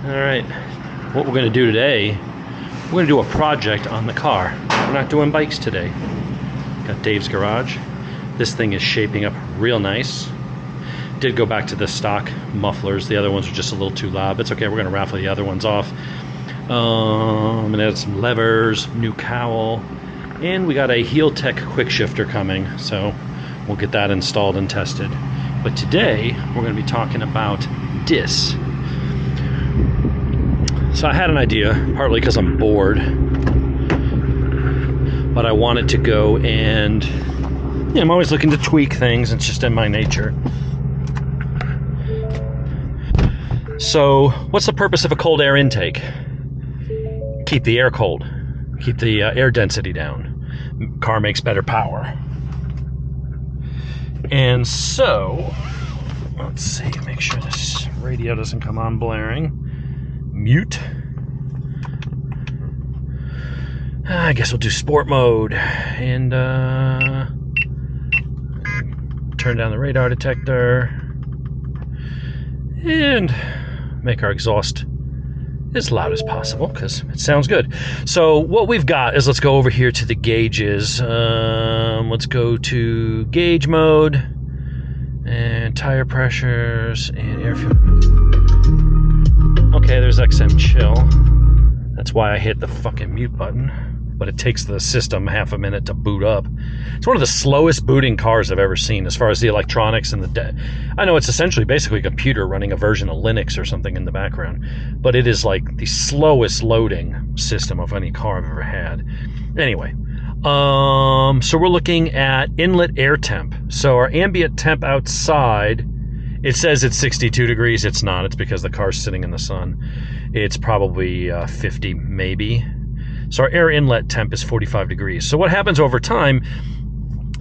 Alright, what we're going to do today, we're going to do a project on the car. We're not doing bikes today. Got Dave's garage. This thing is shaping up real nice. Did go back to the stock mufflers. The other ones are just a little too loud. It's okay, we're going to raffle the other ones off. I'm going to add some levers, new cowl, and we got a Heel-Tech quick shifter coming, so we'll get that installed and tested. But today, we're going to be talking about this. So I had an idea, partly because I'm bored, but I wanted to go and, I'm always looking to tweak things. It's just in my nature. So what's the purpose of a cold air intake? Keep the air cold, keep the air density down. Car makes better power. And so, let's see, make sure this radio doesn't come on blaring. Mute. I guess we'll do sport mode and turn down the radar detector and make our exhaust as loud as possible because it sounds good. So what we've got is, let's go over here to the gauges. Let's go to gauge mode and tire pressures and air fuel. Okay, there's XM chill. That's why I hit the fucking mute button. But it takes the system half a minute to boot up. It's one of the slowest booting cars I've ever seen as far as the electronics and I know it's essentially basically a computer running a version of Linux or something in the background. But it is like the slowest loading system of any car I've ever had. Anyway, so we're looking at inlet air temp. So our ambient temp outside, it says it's 62 degrees. It's not. It's because the car's sitting in the sun. It's probably 50 maybe. So our air inlet temp is 45 degrees. So what happens over time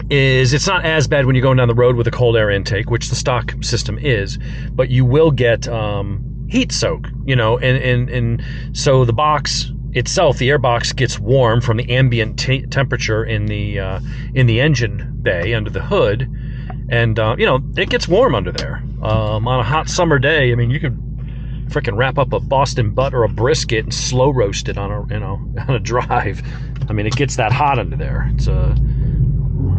is it's not as bad when you're going down the road with a cold air intake, which the stock system is, but you will get heat soak, and so the box itself, the airbox, gets warm from the ambient temperature in the engine bay under the hood. And, it gets warm under there. On a hot summer day, you could freaking wrap up a Boston butt or a brisket and slow roast it on a drive. It gets that hot under there. It's I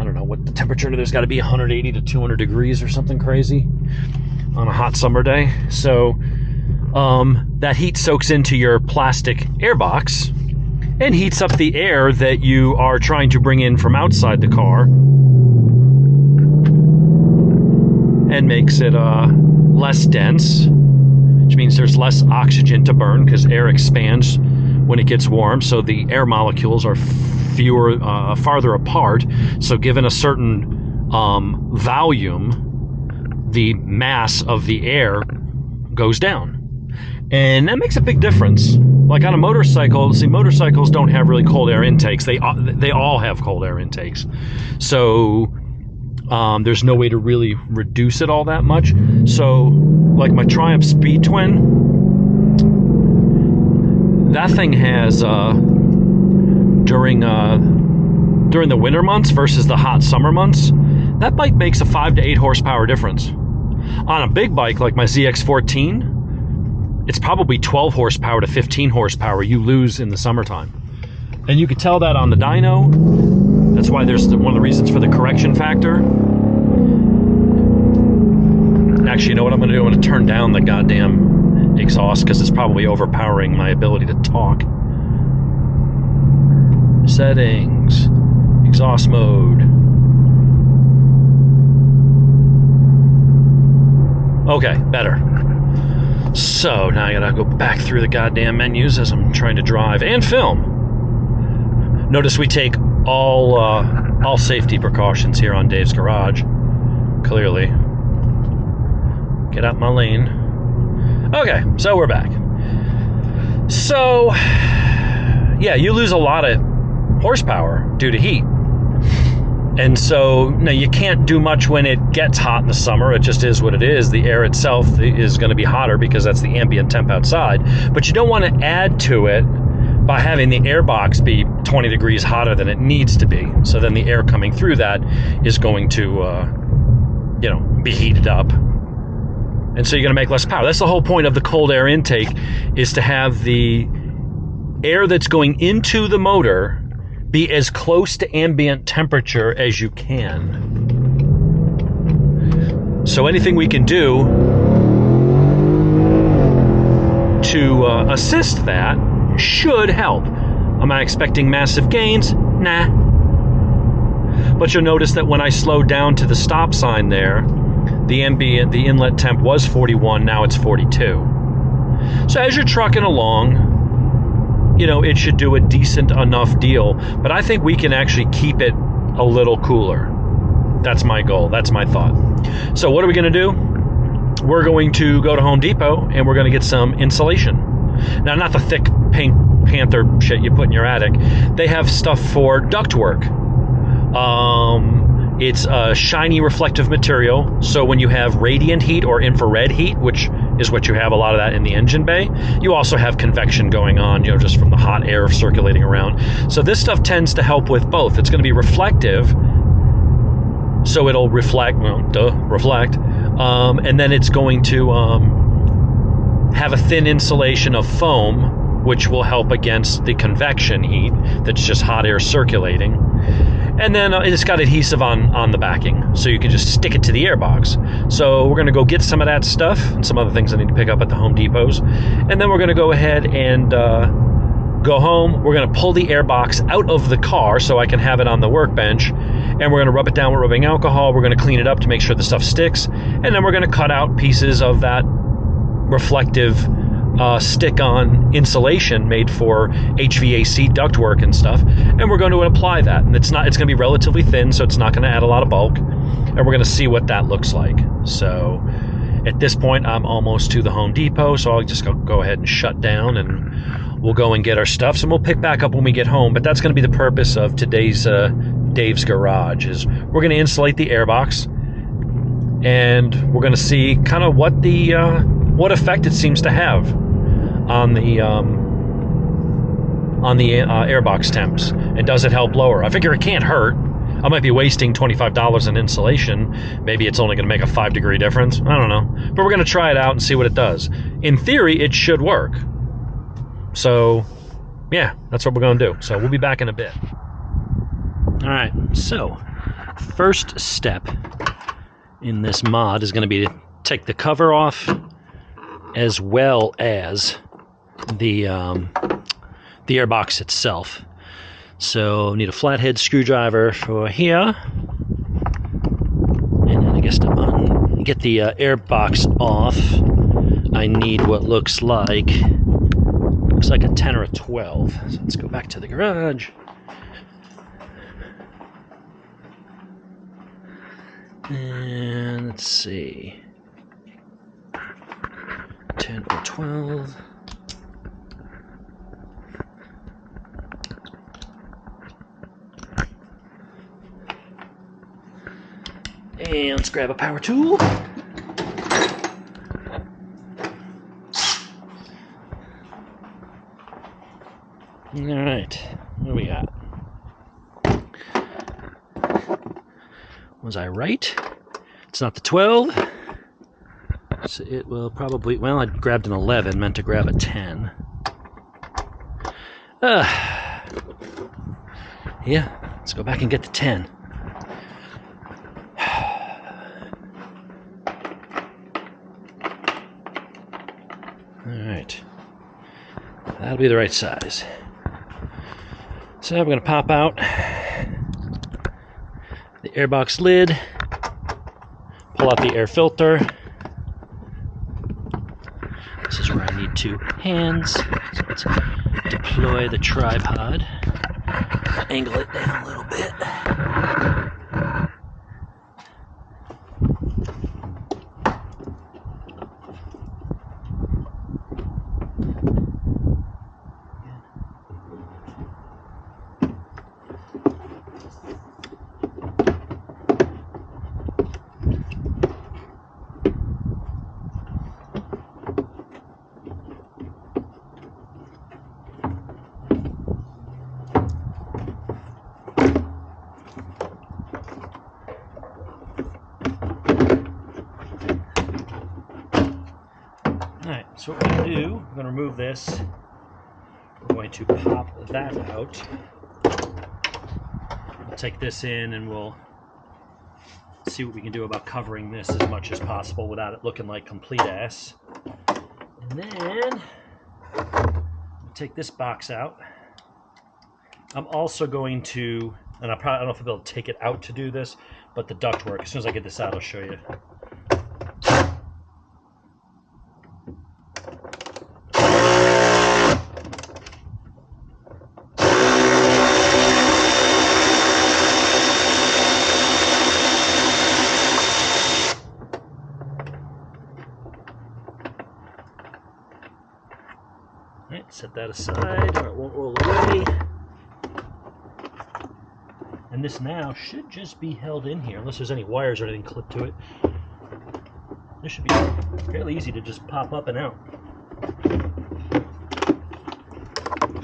don't know what the temperature under there's got to be, 180 to 200 degrees or something crazy on a hot summer day. So that heat soaks into your plastic airbox and heats up the air that you are trying to bring in from outside the car, and makes it less dense, which means there's less oxygen to burn because air expands when it gets warm. So the air molecules are farther apart. So given a certain volume, the mass of the air goes down. And that makes a big difference. Like on a motorcycle, motorcycles don't have really cold air intakes. They all have cold air intakes. So there's no way to really reduce it all that much. So, like my Triumph Speed Twin, that thing has during the winter months versus the hot summer months, that bike makes a 5 to 8 horsepower difference. On a big bike like my ZX14, it's probably 12 horsepower to 15 horsepower you lose in the summertime, and you could tell that on the dyno. That's why there's one of the reasons for the correction factor. Actually, you know what I'm going to do? I'm going to turn down the goddamn exhaust because it's probably overpowering my ability to talk. Settings. Exhaust mode. Okay, better. So, now I got to go back through the goddamn menus as I'm trying to drive and film. Notice we take all safety precautions here on Dave's garage. Clearly. Get out my lane. Okay, so we're back. So, yeah, you lose a lot of horsepower due to heat. And so, now you can't do much when it gets hot in the summer. It just is what it is. The air itself is going to be hotter because that's the ambient temp outside. But you don't want to add to it by having the airbox be 20 degrees hotter than it needs to be. So then the air coming through that is going to, be heated up. And so you're going to make less power. That's the whole point of the cold air intake, is to have the air that's going into the motor be as close to ambient temperature as you can. So anything we can do to assist that should help. Am I expecting massive gains? Nah. But you'll notice that when I slowed down to the stop sign there, the inlet temp was 41, now it's 42. So as you're trucking along, you know, it should do a decent enough deal, but I think we can actually keep it a little cooler. That's my goal, that's my thought. So what are we gonna do? We're going to go to Home Depot and we're gonna get some insulation. Now, not the thick Pink Panther shit you put in your attic. They have stuff for ductwork. It's a shiny reflective material, so when you have radiant heat or infrared heat, which is what you have a lot of that in the engine bay, you also have convection going on, you know, just from the hot air circulating around. So this stuff tends to help with both. It's going to be reflective, so it'll reflect, reflect, and then it's going to have a thin insulation of foam, which will help against the convection heat that's just hot air circulating. And then it's got adhesive on the backing, so you can just stick it to the airbox. So we're going to go get some of that stuff and some other things I need to pick up at the Home Depots. And then we're going to go ahead and go home. We're going to pull the airbox out of the car so I can have it on the workbench. And we're going to rub it down with rubbing alcohol. We're going to clean it up to make sure the stuff sticks. And then we're going to cut out pieces of that reflective stick-on insulation made for HVAC ductwork and stuff, and we're going to apply that. And it's going to be relatively thin, so it's not going to add a lot of bulk, and we're going to see what that looks like. So at this point, I'm almost to the Home Depot, so I'll just go ahead and shut down, and we'll go and get our stuff, and we'll pick back up when we get home. But that's going to be the purpose of today's Dave's Garage, is we're going to insulate the airbox, and we're going to see kind of what what effect it seems to have on the airbox temps, and does it help lower? I figure it can't hurt. I might be wasting $25 in insulation. Maybe it's only going to make a 5-degree difference. I don't know, but we're going to try it out and see what it does. In theory, it should work. So yeah, that's what we're going to do. So we'll be back in a bit. All right, so first step in this mod is going to be to take the cover off, as well as the airbox itself. So need a flathead screwdriver for here, and then I guess to get the airbox off, I need what looks like a 10 or a 12. So let's go back to the garage. And let's see, 10 or 12. And let's grab a power tool. All right, what do we got? Was I right? It's not the 12. So it will probably, well, I grabbed an 11, meant to grab a 10. Yeah, let's go back and get the 10. Alright. That'll be the right size. So now we're going to pop out the airbox lid, pull out the air filter. This is where I need 2 hands. So let's deploy the tripod, angle it down a little bit. So what we're going to do, we're going to remove this. We're going to pop that out. We'll take this in and we'll see what we can do about covering this as much as possible without it looking like complete ass. And then we'll take this box out. I'm also going to, and I don't know if I'll be able to take it out to do this, but the ductwork, as soon as I get this out, I'll show you. Alright, set that aside, or it won't roll away. And this now should just be held in here, unless there's any wires or anything clipped to it. This should be fairly easy to just pop up and out.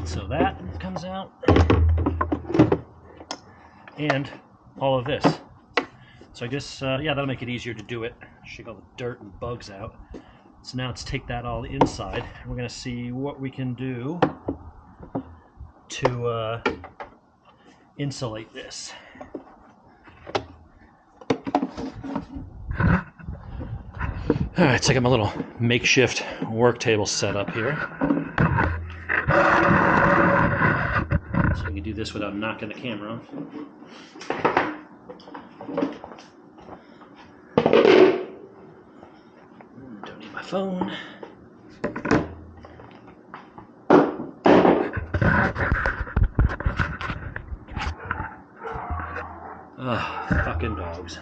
So that comes out. And all of this. So I guess, yeah, that'll make it easier to do it. Shake all the dirt and bugs out. So now let's take that all inside. And we're going to see what we can do to insulate this. All right, so I got my little makeshift work table set up here. So I can do this without knocking the camera off. Don't need my phone. Ugh, fucking dogs.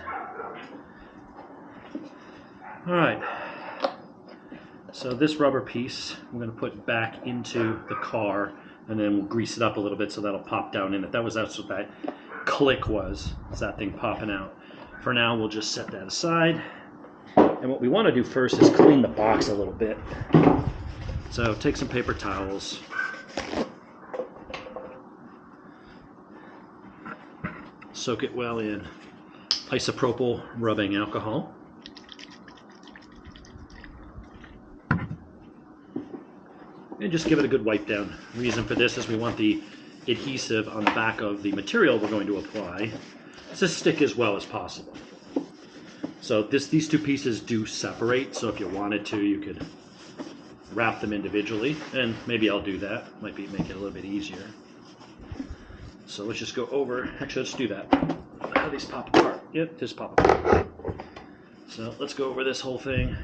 Alright, so this rubber piece we're going to put back into the car, and then we'll grease it up a little bit so that'll pop down in it. That's what that click was, is that thing popping out. For now, we'll just set that aside. And what we want to do first is clean the box a little bit. So take some paper towels. Soak it well in isopropyl rubbing alcohol. And just give it a good wipe down. Reason for this is we want the adhesive on the back of the material we're going to apply to stick as well as possible. So these two pieces do separate, so if you wanted to, you could wrap them individually, and maybe I'll do that. Might make it a little bit easier. So let's just go over, actually let's do that. How do these pop apart? Yep, just pop apart. So let's go over this whole thing.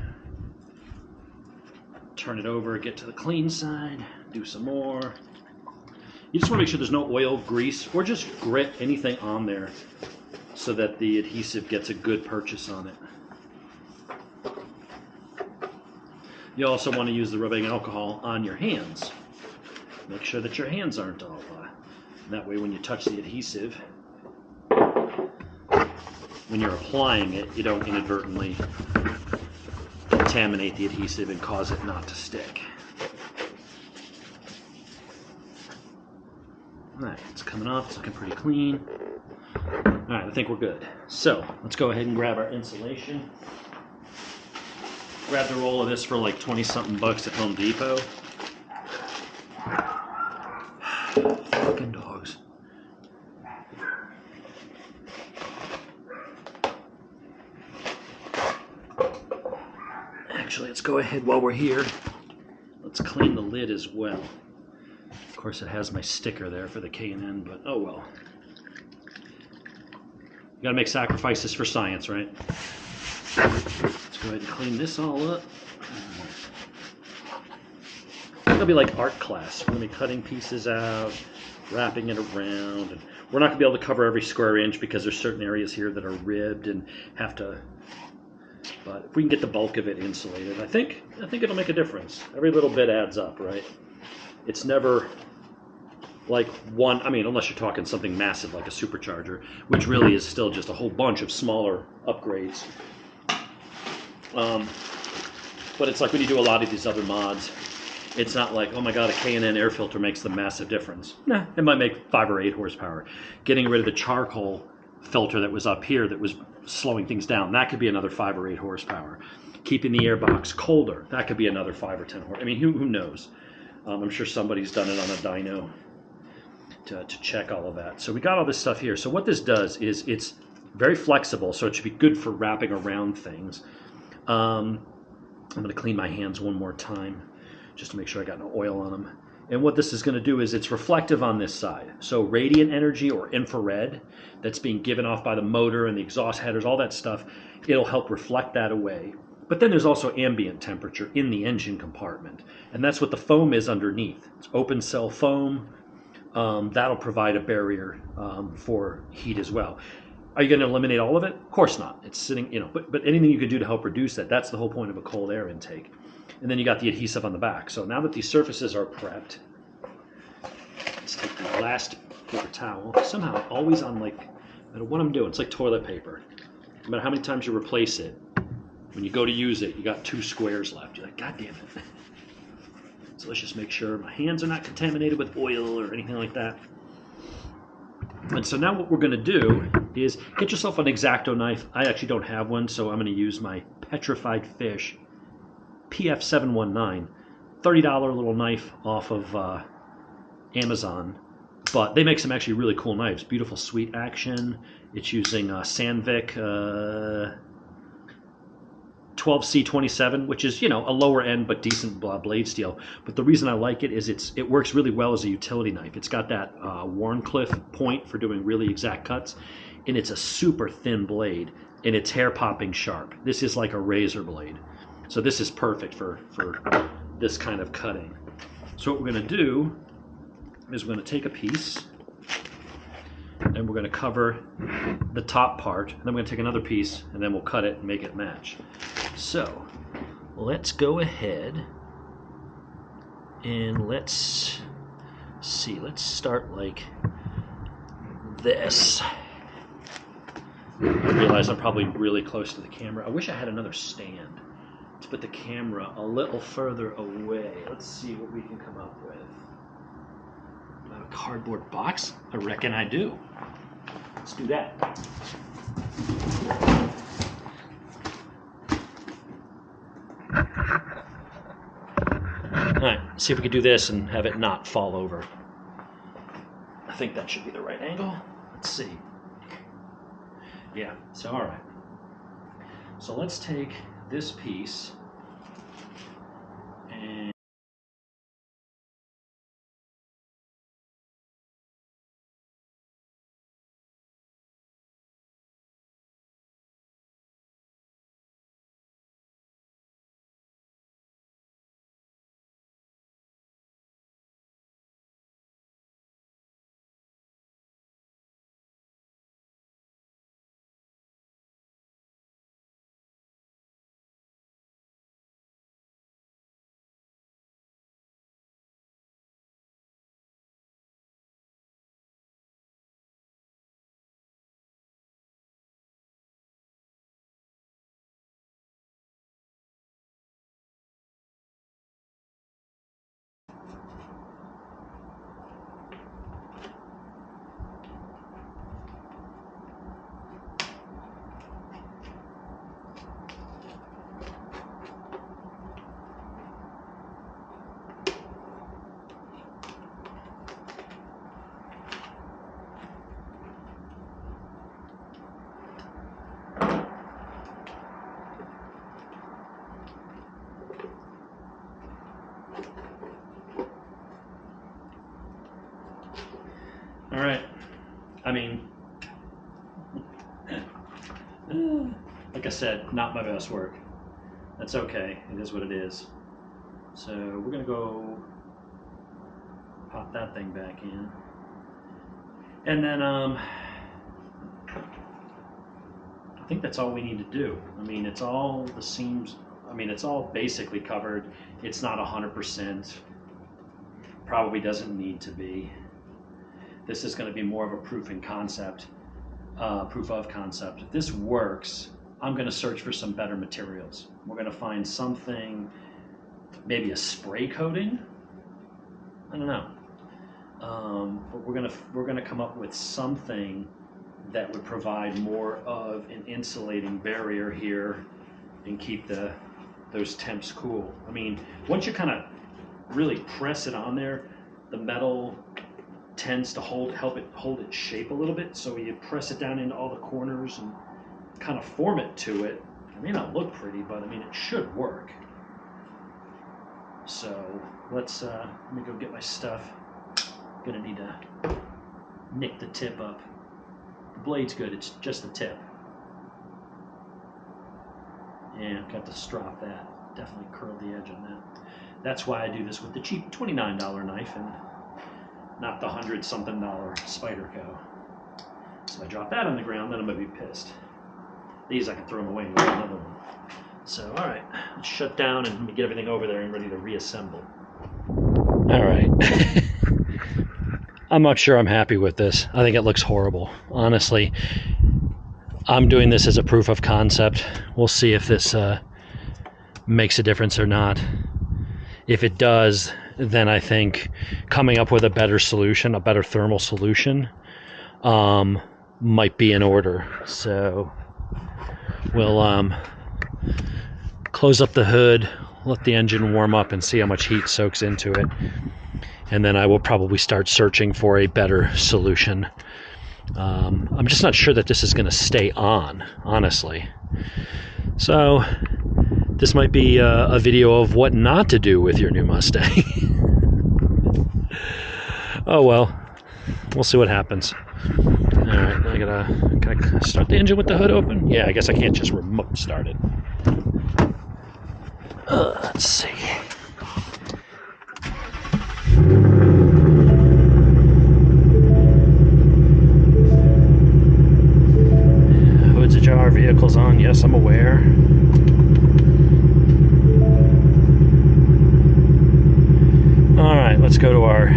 Turn it over, get to the clean side, do some more. You just want to make sure there's no oil, grease, or just grit, anything on there so that the adhesive gets a good purchase on it. You also want to use the rubbing alcohol on your hands. Make sure that your hands aren't all that way when you touch the adhesive, when you're applying it, you don't inadvertently contaminate the adhesive and cause it not to stick. Alright, it's coming off, it's looking pretty clean. Alright, I think we're good. So, let's go ahead and grab our insulation. Grab the roll of this for like 20-something bucks at Home Depot. Fucking dogs. Actually, let's go ahead while we're here. Let's clean the lid as well. Of course, it has my sticker there for the K&N, but oh well. You gotta make sacrifices for science, right? Let's go ahead and clean this all up. It'll be like art class. We're gonna be cutting pieces out, wrapping it around, and we're not gonna be able to cover every square inch because there's certain areas here that are ribbed and have to. But if we can get the bulk of it insulated, I think it'll make a difference. Every little bit adds up, right? It's never like one. I mean, unless you're talking something massive like a supercharger, which really is still just a whole bunch of smaller upgrades. But it's like when you do a lot of these other mods, it's not like, oh my god, a K&N air filter makes the massive difference. Nah, it might make 5 or 8 horsepower. Getting rid of the charcoal filter that was up here that was slowing things down, that could be another 5 or 8 horsepower. keeping the airbox colder. That could be another 5 or 10 horse. I mean, who knows? I'm sure somebody's done it on a dyno to check all of that. So we got all this stuff here. So what this does is it's very flexible, so it should be good for wrapping around things. I'm going to clean my hands one more time just to make sure I got no oil on them. And what this is going to do is it's reflective on this side. So radiant energy or infrared that's being given off by the motor and the exhaust headers, all that stuff, it'll help reflect that away. But then there's also ambient temperature in the engine compartment. And that's what the foam is underneath. It's open cell foam. That'll provide a barrier for heat as well. Are you going to eliminate all of it? Of course not. It's sitting, but anything you can do to help reduce that, that's the whole point of a cold air intake. And then you got the adhesive on the back. So now that these surfaces are prepped, let's take the last paper towel. Somehow, always on no matter what I'm doing, it's like toilet paper. No matter how many times you replace it, when you go to use it, you got 2 squares left. You're like, God damn it. So let's just make sure my hands are not contaminated with oil or anything like that. And so now what we're going to do is get yourself an X-Acto knife. I actually don't have one, so I'm going to use my Petrified Fish PF719, $30 little knife off of Amazon. But they make some actually really cool knives. Beautiful sweet action. It's using Sandvik 12C27, which is, a lower end but decent blade steel. But the reason I like it is it works really well as a utility knife. It's got that Warncliffe point for doing really exact cuts, and it's a super thin blade, and it's hair popping sharp. This is like a razor blade. So this is perfect for this kind of cutting. So what we're going to do is we're going to take a piece, and we're going to cover the top part, and then we're going to take another piece, and then we'll cut it and make it match. So let's go ahead and let's see. Let's start like this. I realize I'm probably really close to the camera. I wish I had another stand to put the camera a little further away. Let's see what we can come up with. Do I have a cardboard box? I reckon I do. Let's do that. Alright, see if we can do this and have it not fall over. I think that should be the right angle. Let's see. Yeah, so alright. So let's take this piece and all right. I mean, like I said, not my best work. That's okay. It is what it is. So we're going to go pop that thing back in. And then I think that's all we need to do. I mean, it's all the seams. I mean, it's all basically covered. It's not 100%. Probably doesn't need to be. This is going to be more of a proof of concept. If this works, I'm going to search for some better materials. We're going to find something, maybe a spray coating. I don't know. But we're gonna come up with something that would provide more of an insulating barrier here and keep the those temps cool. I mean, once you kind of really press it on there, the metal tends to help it hold its shape a little bit. So you press it down into all the corners and kind of form it to it. It may not look pretty, but I mean, it should work. So let me go get my stuff. Gonna need to nick the tip up. The blade's good, it's just the tip. Yeah, got to strop that. Definitely curled the edge on that. That's why I do this with the cheap $29 knife and not the $100-something Spyderco. So if I drop that on the ground, then I'm gonna be pissed. These I can throw them away and get another one. So, all right, let's shut down and let me get everything over there and ready to reassemble. All right. I'm not sure I'm happy with this. I think it looks horrible. Honestly, I'm doing this as a proof of concept. We'll see if this makes a difference or not. If it does, then I think coming up with a better solution, a better thermal solution, might be in order. So we'll close up the hood, let the engine warm up and see how much heat soaks into it. And then I will probably start searching for a better solution. I'm just not sure that this is going to stay on, honestly. So this might be a video of what not to do with your new Mustang. Oh well, we'll see what happens. All right, can I start the engine with the hood open? Yeah, I guess I can't just remote start it. Let's see. Hood's ajar, vehicle's on. Yes, I'm aware. All right, let's go to our...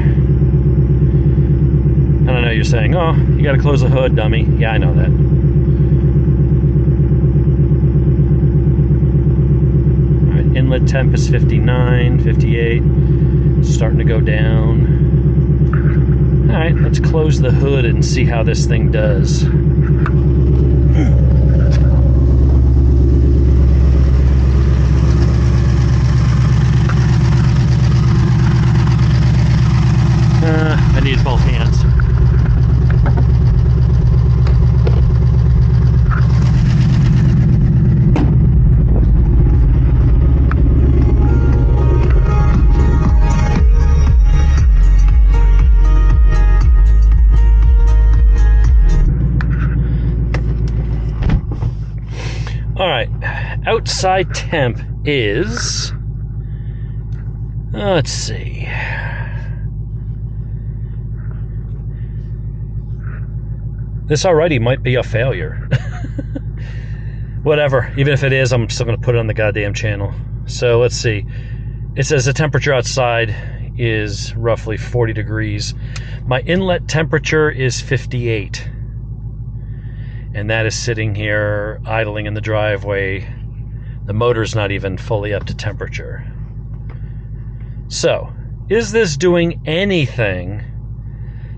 And I know you're saying, oh, you got to close the hood, dummy. Yeah, I know that. All right, inlet temp is 59, 58. Starting to go down. All right, let's close the hood and see how this thing does. I need both hands. All right, outside temp is, let's see. This already might be a failure. Whatever, even if it is, I'm still gonna put it on the goddamn channel. So let's see. It says the temperature outside is roughly 40 degrees. My inlet temperature is 58. And that is sitting here idling in the driveway. The motor's not even fully up to temperature. So, is this doing anything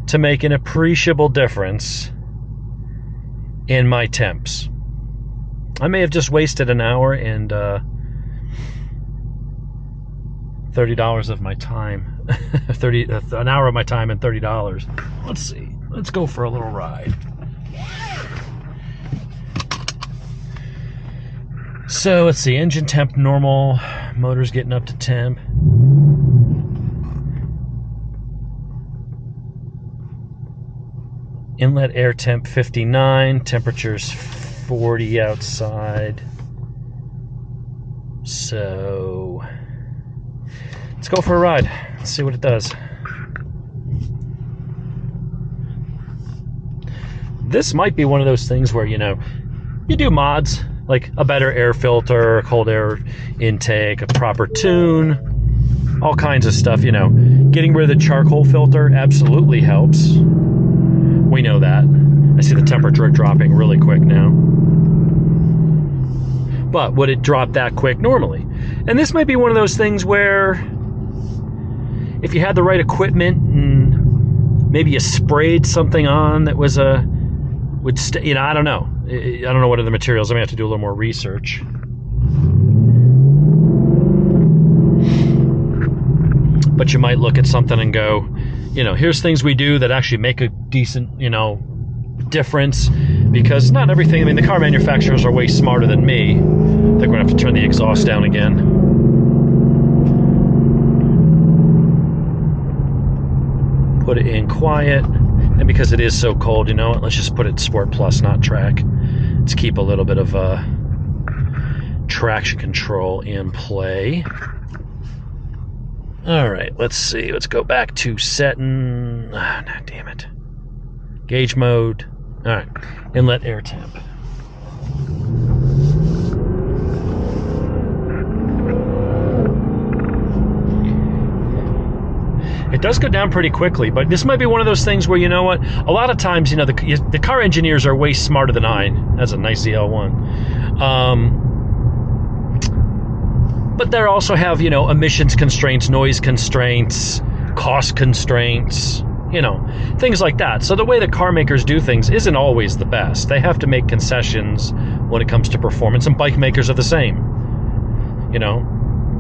to make an appreciable difference in my temps? I may have just wasted an hour and $30 of my time. An hour of my time and $30. Let's see. Let's go for a little ride. So let's see, engine temp normal, motor's getting up to temp. Inlet air temp 59, temperature's 40 outside. So let's go for a ride. Let's see what it does. This might be one of those things where, you know, you do mods, like a better air filter, cold air intake, a proper tune, all kinds of stuff, you know. Getting rid of the charcoal filter absolutely helps. We know that. I see the temperature dropping really quick now. But would it drop that quick normally? And this might be one of those things where if you had the right equipment and maybe you sprayed something on that was would stay, you know, I don't know. I don't know what are the materials. I'm gonna have to do a little more research. but you might look at something and go, here's things we do that actually make a decent, difference, because not everything, the car manufacturers are way smarter than me. I think we're gonna have to turn the exhaust down again. Put it in quiet, and because it is so cold, let's just put it Sport Plus, not track. Let's keep a little bit of traction control in play. All right, let's see. Let's go back to setting. No, damn it. Gauge mode. All right, inlet air temp. It does go down pretty quickly, but this might be one of those things where, a lot of times, the car engineers are way smarter than I. That's a nice ZL1. But they also have, emissions constraints, noise constraints, cost constraints, things like that. So the way the car makers do things isn't always the best. They have to make concessions when it comes to performance, and bike makers are the same.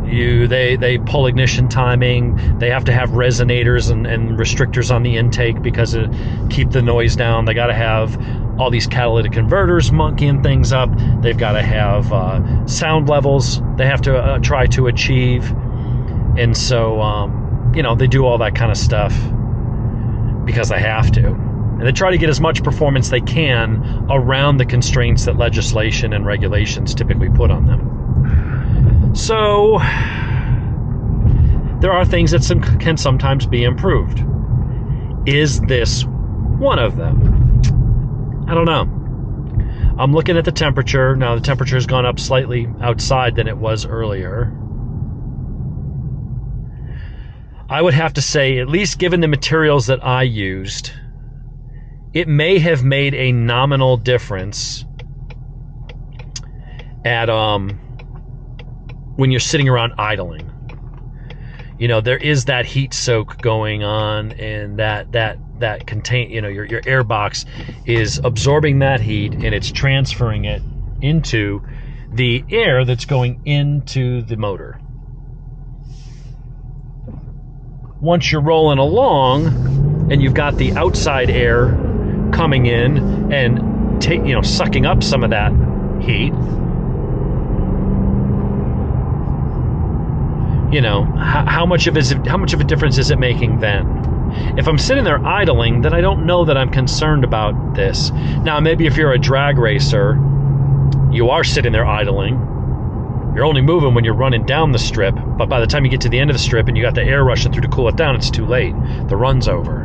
They pull ignition timing. They have to have resonators and restrictors on the intake because it keep the noise down. They got to have all these catalytic converters monkeying things up. They've got to have sound levels they have to try to achieve. And so, they do all that kind of stuff because they have to. And they try to get as much performance they can around the constraints that legislation and regulations typically put on them. So, there are things that can sometimes be improved. Is this one of them? I don't know. I'm looking at the temperature. Now, the temperature has gone up slightly outside than it was earlier. I would have to say, at least given the materials that I used, it may have made a nominal difference at when you're sitting around idling. There is that heat soak going on, and that contain, your airbox is absorbing that heat and it's transferring it into the air that's going into the motor. Once you're rolling along and you've got the outside air coming in and sucking up some of that heat, how much of a difference is it making then? If I'm sitting there idling, then I don't know that I'm concerned about this. Now, maybe if you're a drag racer, you are sitting there idling. You're only moving when you're running down the strip, but by the time you get to the end of the strip and you got the air rushing through to cool it down, it's too late. The run's over.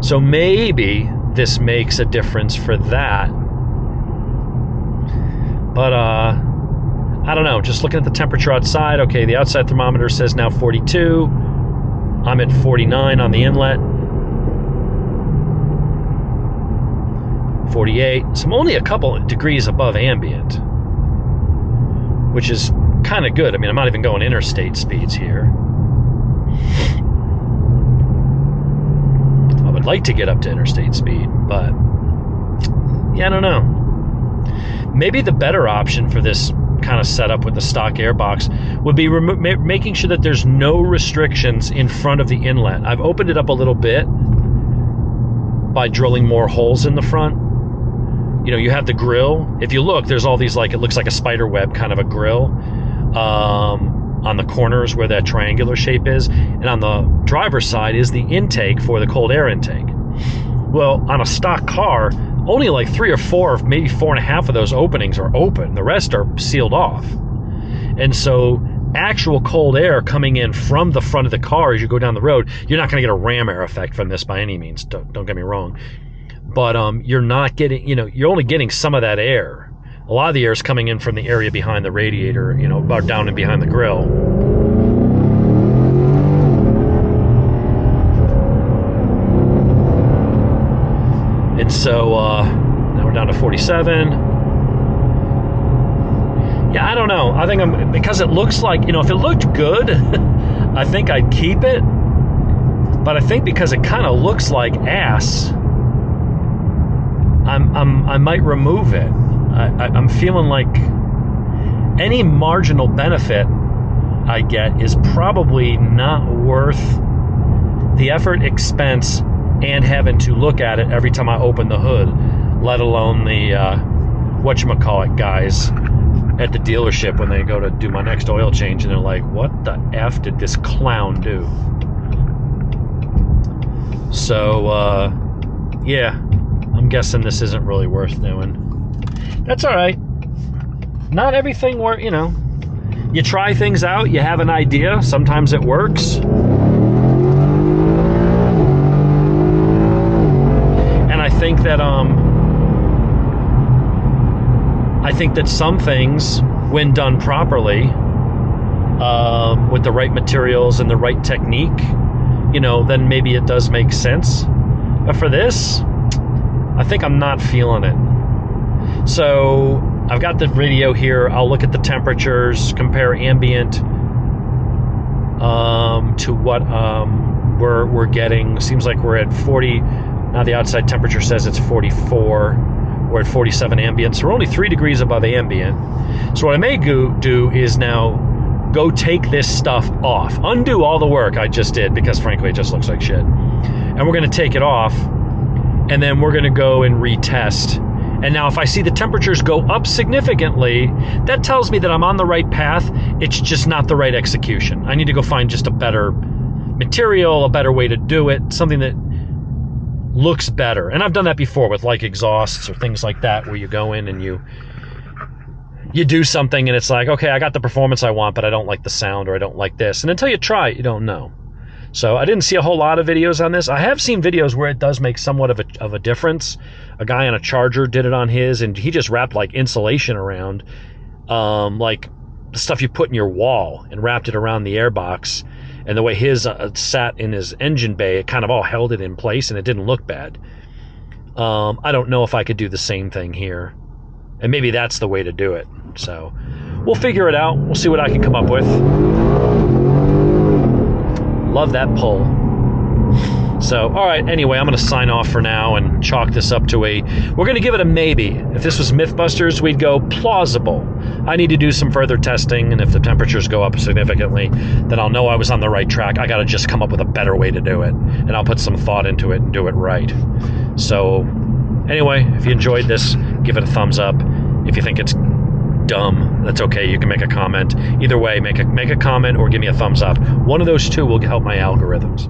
So maybe this makes a difference for that. But, I don't know, just looking at the temperature outside. Okay, the outside thermometer says now 42. I'm at 49 on the inlet. 48. So I'm only a couple degrees above ambient, which is kind of good. I'm not even going interstate speeds here. I would like to get up to interstate speed, but yeah, I don't know. Maybe the better option for this kind of setup with the stock airbox would be making sure that there's no restrictions in front of the inlet. I've opened it up a little bit by drilling more holes in the front. You have the grill. If you look, there's all these, it looks like a spider web kind of a grill on the corners where that triangular shape is. And on the driver's side is the intake for the cold air intake. Well, on a stock car, only 3 or 4, maybe 4.5 of those openings are open. The rest are sealed off. And so actual cold air coming in from the front of the car as you go down the road, you're not going to get a ram air effect from this by any means. Don't get me wrong. But you're not getting, you're only getting some of that air. A lot of the air is coming in from the area behind the radiator, about down and behind the grill. And so now we're down to 47. Yeah, I don't know. I think because it looks like, if it looked good, I think I'd keep it. But I think because it kind of looks like ass, I might remove it. I'm feeling like any marginal benefit I get is probably not worth the effort, expense, and having to look at it every time I open the hood, let alone the whatchamacallit guys at the dealership when they go to do my next oil change and they're like, what the F did this clown do? So, yeah, I'm guessing this isn't really worth doing. That's all right. Not everything works, you know. You try things out, you have an idea, sometimes it works. And I think that some things, when done properly, with the right materials and the right technique, you know, then maybe it does make sense. But for this, I think I'm not feeling it. So I've got the video here. I'll look at the temperatures, compare ambient to what we're getting. Seems like we're at 40. Now the outside temperature says it's 44. We're at 47 ambient. So we're only 3 degrees above ambient. So what I may do is now go take this stuff off. Undo all the work I just did because frankly it just looks like shit. And we're going to take it off and then we're going to go and retest. And now if I see the temperatures go up significantly, that tells me that I'm on the right path. It's just not the right execution. I need to go find just a better material, a better way to do it, something that looks better. And I've done that before with like exhausts or things like that where you go in and you do something and it's like, okay, I got the performance I want, but I don't like the sound or I don't like this. And until you try it, you don't know. So I didn't see a whole lot of videos on this. I have seen videos where it does make somewhat of a difference. A guy on a Charger did it on his, and he just wrapped like insulation around, like the stuff you put in your wall, and wrapped it around the airbox. And the way his sat in his engine bay, it kind of all held it in place, and it didn't look bad. I don't know if I could do the same thing here. And maybe that's the way to do it. So we'll figure it out. We'll see what I can come up with. Love that pull. So, all right, anyway, I'm going to sign off for now and chalk this up to we're going to give it a maybe. If this was Mythbusters, we'd go plausible. I need to do some further testing, and if the temperatures go up significantly, then I'll know I was on the right track. I got to just come up with a better way to do it, and I'll put some thought into it and do it right. So, anyway, if you enjoyed this, give it a thumbs up. If you think it's dumb, that's okay. You can make a comment. Either way, make a comment or give me a thumbs up. One of those two will help my algorithms.